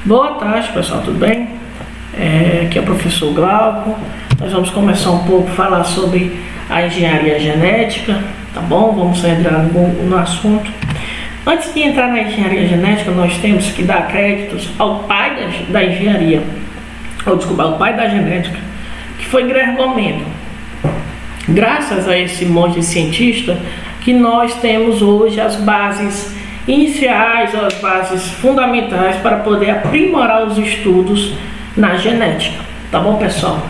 Boa tarde, pessoal, tudo bem? Aqui é o professor Glauco. Nós vamos começar um pouco a falar sobre a engenharia genética, tá bom? Vamos entrar no assunto. Antes de entrar na engenharia genética, nós temos que dar créditos ao pai da engenharia, ao pai da genética, que foi Graham Mendel. Graças a esse monte de cientista que nós temos hoje as bases iniciais, as bases fundamentais para poder aprimorar os estudos na genética, tá bom, pessoal?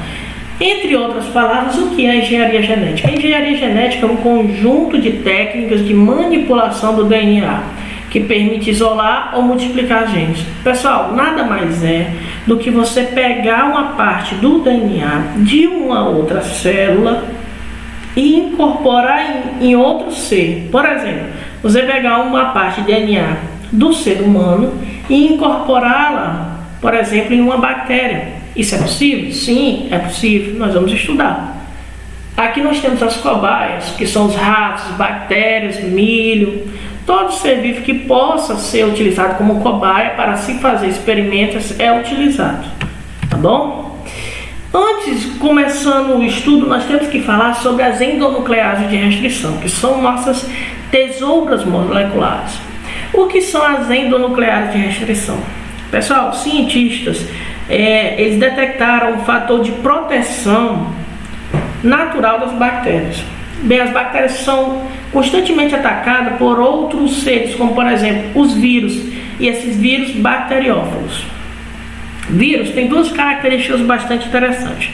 Entre outras palavras, o que é engenharia genética? A engenharia genética é um conjunto de técnicas de manipulação do DNA que permite isolar ou multiplicar genes. Pessoal, nada mais é do que você pegar uma parte do DNA de uma outra célula e incorporar em outro ser. Por exemplo, você pegar uma parte de DNA do ser humano e incorporá-la, por exemplo, em uma bactéria. Isso é possível? Sim, é possível. Nós vamos estudar. Aqui nós temos as cobaias, que são os ratos, bactérias, milho, todo ser vivo que possa ser utilizado como cobaia para se fazer experimentos é utilizado, tá bom? Antes, começando o estudo, nós temos que falar sobre as endonucleases de restrição, que são nossas tesouras moleculares. O que são as endonucleases de restrição? Pessoal, cientistas, eles detectaram um fator de proteção natural das bactérias. Bem, as bactérias são constantemente atacadas por outros seres, como por exemplo os vírus, e esses vírus bacteriófagos. Vírus têm duas características bastante interessantes.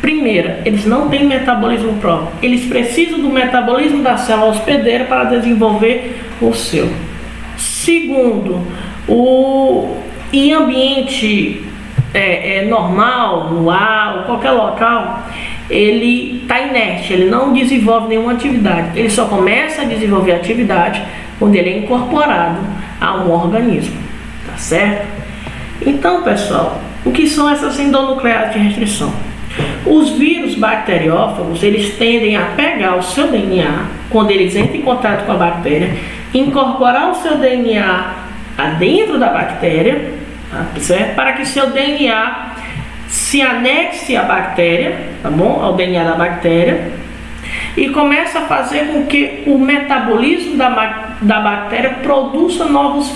Primeira, eles não têm metabolismo próprio. Eles precisam do metabolismo da célula hospedeira para desenvolver o seu. Segundo, em ambiente normal, no ar, ou qualquer local, ele está inerte, ele não desenvolve nenhuma atividade. Ele só começa a desenvolver atividade quando ele é incorporado a um organismo, tá certo? Então, pessoal, o que são essas endonucleases de restrição? Os vírus bacteriófagos, eles tendem a pegar o seu DNA, quando eles entram em contato com a bactéria, incorporar o seu DNA dentro da bactéria, tá certo? Para que seu DNA se anexe à bactéria, tá bom? Ao DNA da bactéria, e começa a fazer com que o metabolismo da bactéria produza novos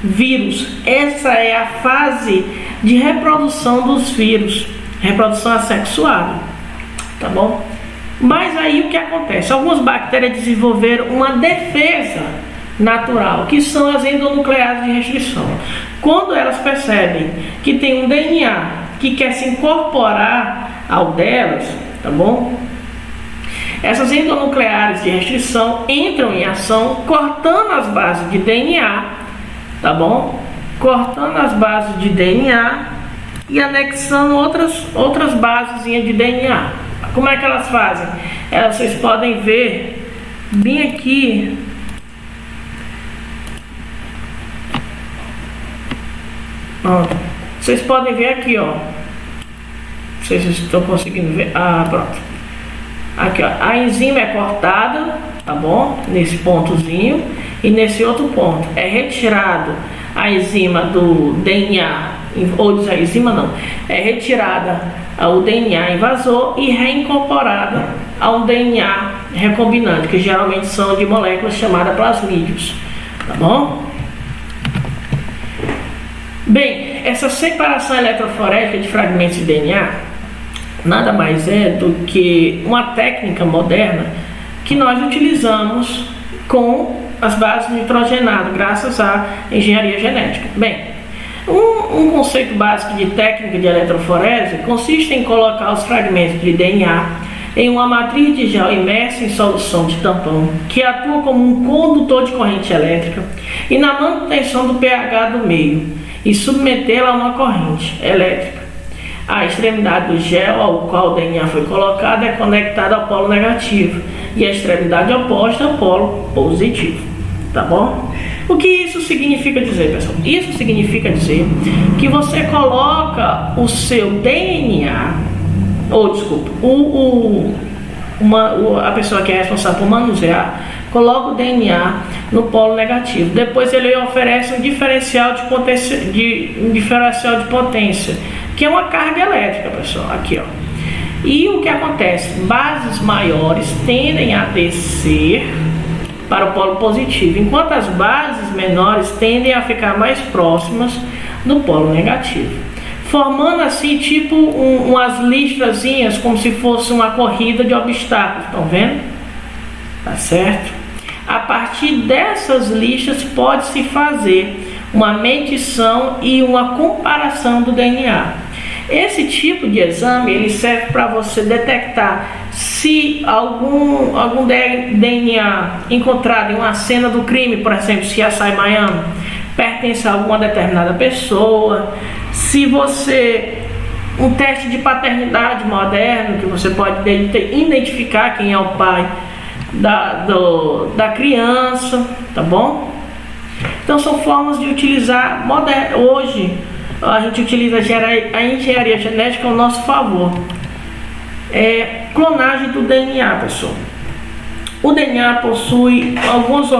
vírus. Essa é a fase de reprodução dos vírus, reprodução assexuada, tá bom? Mas aí o que acontece? Algumas bactérias desenvolveram uma defesa natural, que são as endonucleases de restrição. Quando elas percebem que tem um DNA que quer se incorporar ao delas, tá bom? Essas endonucleases de restrição entram em ação, cortando as bases de DNA, tá bom? Cortando as bases de DNA e anexando outras bases de DNA. Como é que elas fazem? Vocês podem ver bem aqui. Vocês podem ver aqui, ó. Vocês estão conseguindo ver? Pronto. Aqui, ó. A enzima é cortada, tá bom? Nesse pontozinho e nesse outro ponto. É retirado a enzima do DNA, ou a enzima não. É retirada o DNA invasor e reincorporada a um DNA recombinante, que geralmente são de moléculas chamadas plasmídios, tá bom? Bem, essa separação eletroforética de fragmentos de DNA nada mais é do que uma técnica moderna que nós utilizamos com as bases nitrogenadas, graças à engenharia genética. Bem, um conceito básico de técnica de eletroforese consiste em colocar os fragmentos de DNA em uma matriz de gel imersa em solução de tampão, que atua como um condutor de corrente elétrica e na manutenção do pH do meio, e submetê-la a uma corrente elétrica. A extremidade do gel ao qual o DNA foi colocado é conectada ao polo negativo e a extremidade oposta ao polo positivo, tá bom? O que isso significa dizer, pessoal? Isso significa dizer que você coloca o seu DNA, ou desculpa, a pessoa que é responsável por manusear coloca o DNA no polo negativo. Depois ele oferece um diferencial de potência, que é uma carga elétrica, pessoal. Aqui, ó. E o que acontece? Bases maiores tendem a descer para o polo positivo, enquanto as bases menores tendem a ficar mais próximas do polo negativo, formando assim tipo umas listrazinhas, como se fosse uma corrida de obstáculos. Estão vendo? Tá certo? A partir dessas listras pode-se fazer uma medição e uma comparação do DNA. Esse tipo de exame ele serve para você detectar se algum DNA encontrado em uma cena do crime, por exemplo, se CSI Miami, pertence a alguma determinada pessoa, se você um teste de paternidade moderno, que você pode identificar quem é o pai da criança, tá bom? Então são formas de utilizar hoje. A gente utiliza a engenharia genética ao nosso favor. Clonagem do DNA, pessoal. O DNA possui alguns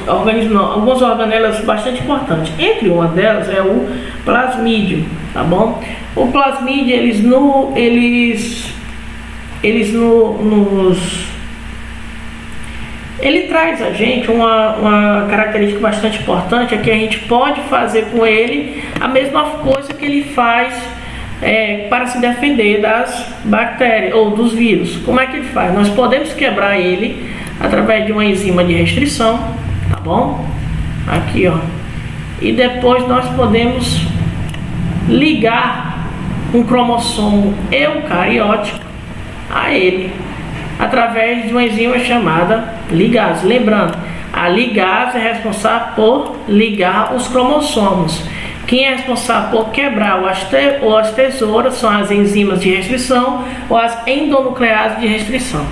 algumas organelas bastante importantes. Entre uma delas é o plasmídio, tá bom? O plasmídio ele traz a gente uma característica bastante importante, é que a gente pode fazer com ele a mesma coisa que ele faz para se defender das bactérias ou dos vírus. Como é que ele faz? Nós podemos quebrar ele através de uma enzima de restrição, tá bom? Aqui, ó. E depois nós podemos ligar um cromossomo eucariótico a ele através de uma enzima chamada ligase. Lembrando, a ligase é responsável por ligar os cromossomos. Quem é responsável por quebrar ou as tesouras são as enzimas de restrição ou as endonucleases de restrição,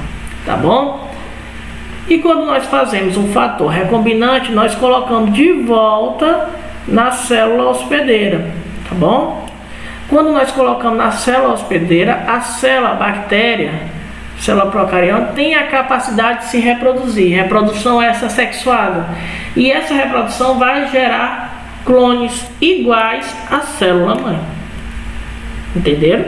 tá bom? E quando nós fazemos um fator recombinante, nós colocamos de volta na célula hospedeira, tá bom? Quando nós colocamos na célula hospedeira, a célula bactéria, célula procariota, tem a capacidade de se reproduzir. Reprodução essa sexuada. E essa reprodução vai gerar clones iguais à célula mãe. Entenderam?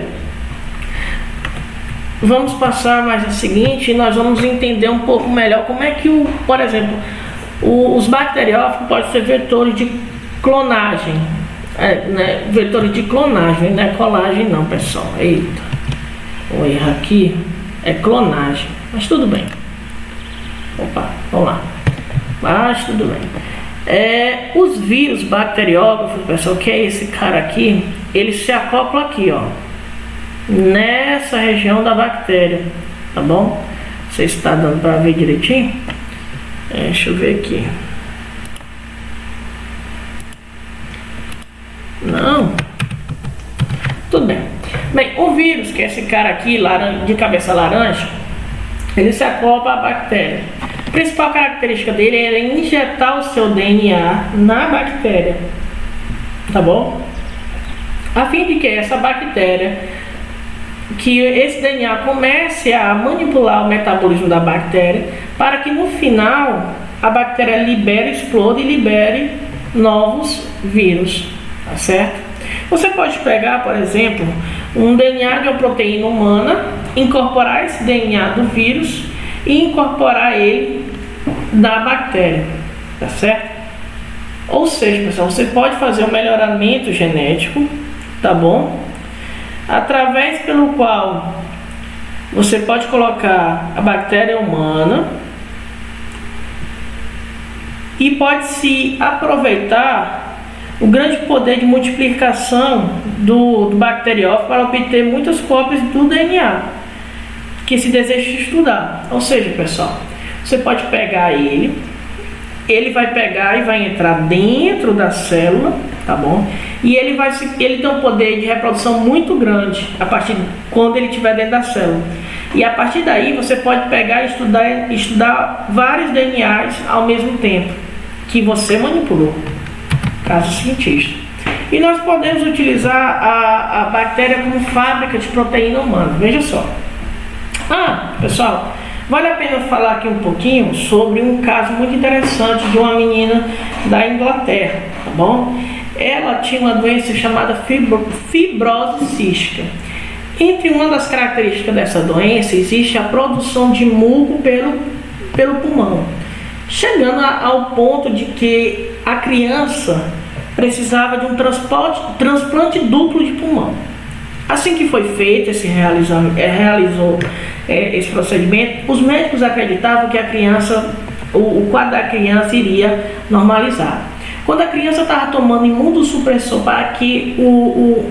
Vamos passar mais a seguinte, nós vamos entender um pouco melhor como é que, por exemplo, os bacteriófagos podem ser vetores de clonagem. Vetores de clonagem, não é colagem não, pessoal. Eita, vou errar aqui. É clonagem, mas tudo bem. Opa, vamos lá. Mas tudo bem. Os vírus bacteriófagos, pessoal, que é esse cara aqui, ele se acopla aqui, ó, nessa região da bactéria, tá bom? Você está dando para ver direitinho? Deixa eu ver aqui. Não. Tudo bem. Bem, o vírus, que é esse cara aqui, de cabeça laranja, ele se acopla à bactéria. A principal característica dele é injetar o seu DNA na bactéria, tá bom? A fim de que essa bactéria, que esse DNA comece a manipular o metabolismo da bactéria, para que no final a bactéria exploda e libere novos vírus, tá certo? Você pode pegar, por exemplo, um DNA de uma proteína humana, incorporar esse DNA do vírus e incorporar ele da bactéria, tá certo? Ou seja, pessoal, você pode fazer um melhoramento genético, tá bom? Através pelo qual você pode colocar a bactéria humana e pode se aproveitar o grande poder de multiplicação do bacteriófago para obter muitas cópias do DNA que se deseja estudar. Ou seja, pessoal, você pode pegar ele vai pegar e vai entrar dentro da célula, tá bom? E ele tem um poder de reprodução muito grande quando ele estiver dentro da célula. E a partir daí você pode pegar e estudar vários DNAs ao mesmo tempo que você manipulou, caso cientista. E nós podemos utilizar a bactéria como fábrica de proteína humana. Veja só. Pessoal, Vale a pena falar aqui um pouquinho sobre um caso muito interessante de uma menina da Inglaterra, tá bom? Ela tinha uma doença chamada fibrose cística. Entre uma das características dessa doença existe a produção de muco pelo pulmão, chegando ao ponto de que a criança precisava de um transplante duplo de pulmão. Assim que foi feito, realizou esse procedimento, os médicos acreditavam que o quadro da criança iria normalizar. Quando a criança estava tomando imunossupressor, para que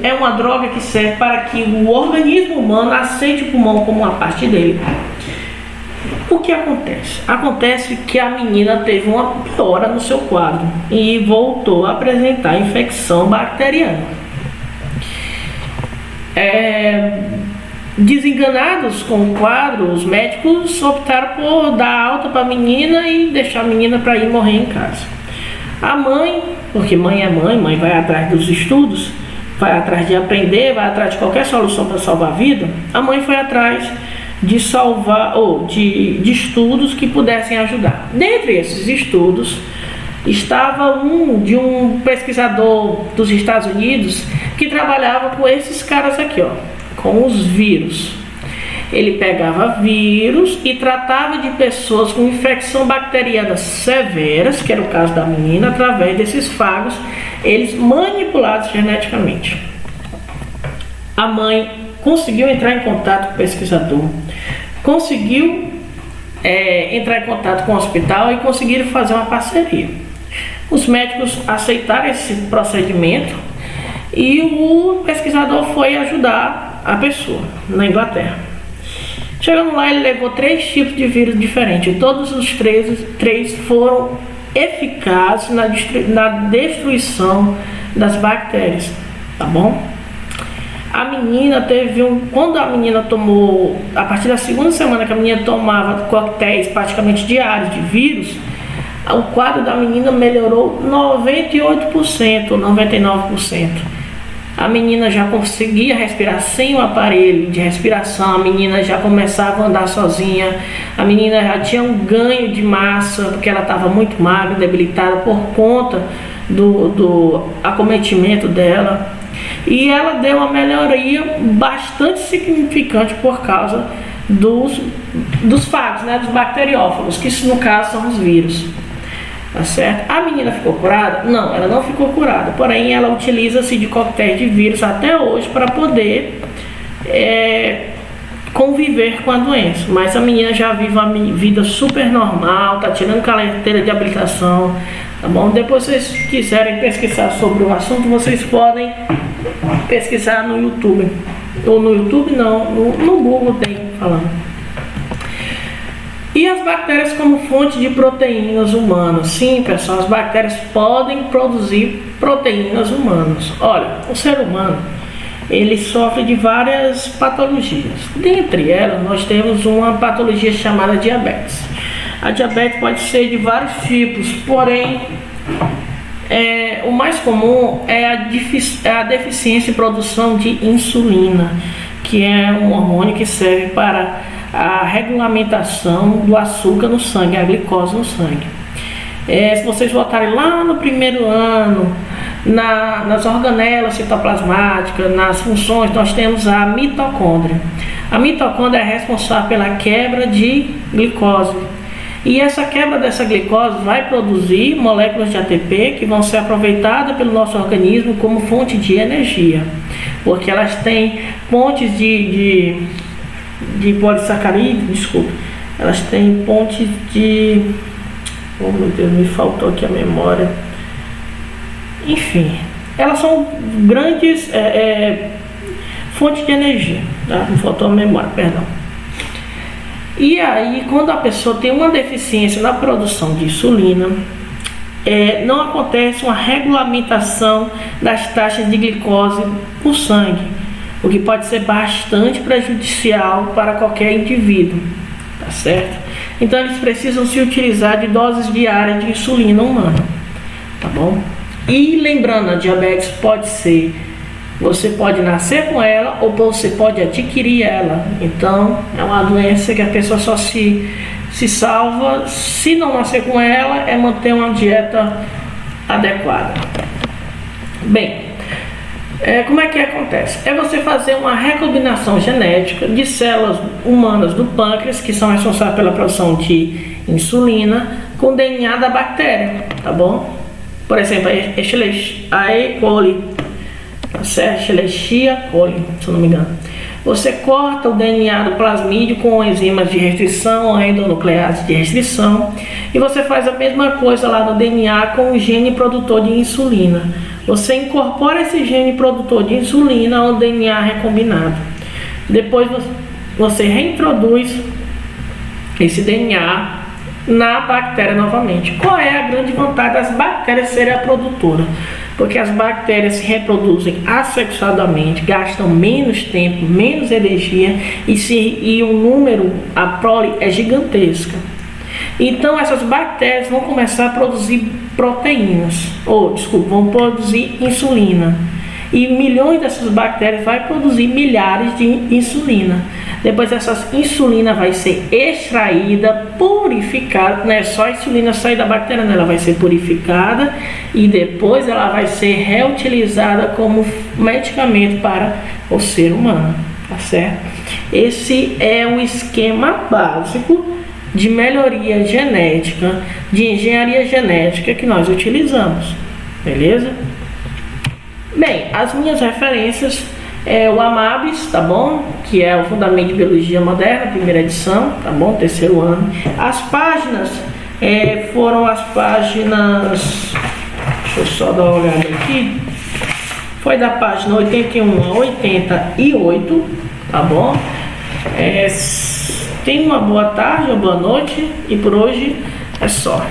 é uma droga que serve para que o organismo humano aceite o pulmão como uma parte dele. O que acontece? Acontece que a menina teve uma piora no seu quadro e voltou a apresentar infecção bacteriana. Desenganados com o quadro, os médicos optaram por dar alta para a menina e deixar a menina para ir morrer em casa. A mãe, porque mãe é mãe vai atrás dos estudos, vai atrás de aprender, vai atrás de qualquer solução para salvar a vida. A mãe foi atrás de de estudos que pudessem ajudar. Dentre esses estudos estava de um pesquisador dos Estados Unidos que trabalhava com esses caras aqui, com os vírus. Ele pegava vírus e tratava de pessoas com infecção bacteriana severas, que era o caso da menina, através desses fagos, eles manipulados geneticamente. A mãe conseguiu entrar em contato com o pesquisador, conseguiu entrar em contato com o hospital e conseguiram fazer uma parceria. Os médicos aceitaram esse procedimento e o pesquisador foi ajudar a pessoa na Inglaterra. Chegando lá, ele levou 3 tipos de vírus diferentes. Todos os três foram eficazes na destruição das bactérias, tá bom? A menina quando a menina tomou, a partir da segunda semana que a menina tomava coquetéis praticamente diários de vírus, o quadro da menina melhorou 98%, 99%. A menina já conseguia respirar sem o aparelho de respiração, a menina já começava a andar sozinha, a menina já tinha um ganho de massa, porque ela estava muito magra, debilitada por conta do acometimento dela. E ela deu uma melhoria bastante significante por causa dos fagos, dos bacteriófagos, que no caso são os vírus. Tá certo? A menina ficou curada? Não, ela não ficou curada. Porém, ela utiliza-se de coquetéis de vírus até hoje para poder conviver com a doença. Mas a menina já vive uma vida super normal, tá tirando carteira de habilitação, tá bom? Depois, se vocês quiserem pesquisar sobre o assunto, vocês podem pesquisar no YouTube. Ou no YouTube não, no Google tem falando. E as bactérias como fonte de proteínas humanas? Sim, pessoal, as bactérias podem produzir proteínas humanas. Olha, o ser humano, ele sofre de várias patologias. Dentre elas, nós temos uma patologia chamada diabetes. A diabetes pode ser de vários tipos, porém, o mais comum é a deficiência em produção de insulina, que é um hormônio que serve para a regulamentação do açúcar no sangue, a glicose no sangue. Se vocês voltarem lá no primeiro ano, nas organelas citoplasmáticas, nas funções, nós temos a mitocôndria. A mitocôndria é responsável pela quebra de glicose. E essa quebra dessa glicose vai produzir moléculas de ATP que vão ser aproveitadas pelo nosso organismo como fonte de energia, porque elas têm pontes de polissacarídeo, elas têm pontes de... Oh meu Deus, me faltou aqui a memória. Enfim, elas são grandes fontes de energia, tá? Me faltou a memória, perdão. E aí, quando a pessoa tem uma deficiência na produção de insulina, não acontece uma regulamentação das taxas de glicose no sangue, o que pode ser bastante prejudicial para qualquer indivíduo, tá certo? Então eles precisam se utilizar de doses diárias de insulina humana, tá bom? E lembrando, a diabetes pode ser Você pode nascer com ela ou você pode adquirir ela. Então, é uma doença que a pessoa só se salva se não nascer com ela, é manter uma dieta adequada. Bem, como é que acontece? É você fazer uma recombinação genética de células humanas do pâncreas, que são responsáveis pela produção de insulina, com DNA da bactéria, tá bom? Por exemplo, a E. coli, Escherichia coli, se eu não me engano. Você corta o DNA do plasmídio com enzimas de restrição, endonuclease de restrição, e você faz a mesma coisa lá no DNA com o gene produtor de insulina. Você incorpora esse gene produtor de insulina ao DNA recombinado. Depois você reintroduz esse DNA na bactéria novamente. Qual é a grande vantagem das bactérias serem a produtora? Porque as bactérias se reproduzem assexuadamente, gastam menos tempo, menos energia e o número, a prole é gigantesca. Então essas bactérias vão começar a produzir proteínas, vão produzir insulina. E milhões dessas bactérias vai produzir milhares de insulina. Depois essa insulina vai ser extraída, purificada, não é só a insulina sair da bactéria, não, ela vai ser purificada e depois ela vai ser reutilizada como medicamento para o ser humano, tá certo? Esse é o esquema básico de melhoria genética, de engenharia genética que nós utilizamos, beleza? Bem, as minhas referências é o Amabis, tá bom? Que é o Fundamento de Biologia Moderna, primeira edição, tá bom? Terceiro ano. As páginas foram as páginas, deixa eu só dar uma olhada aqui, foi da página 81 a 88, tá bom? Tenha uma boa tarde ou boa noite e por hoje é só.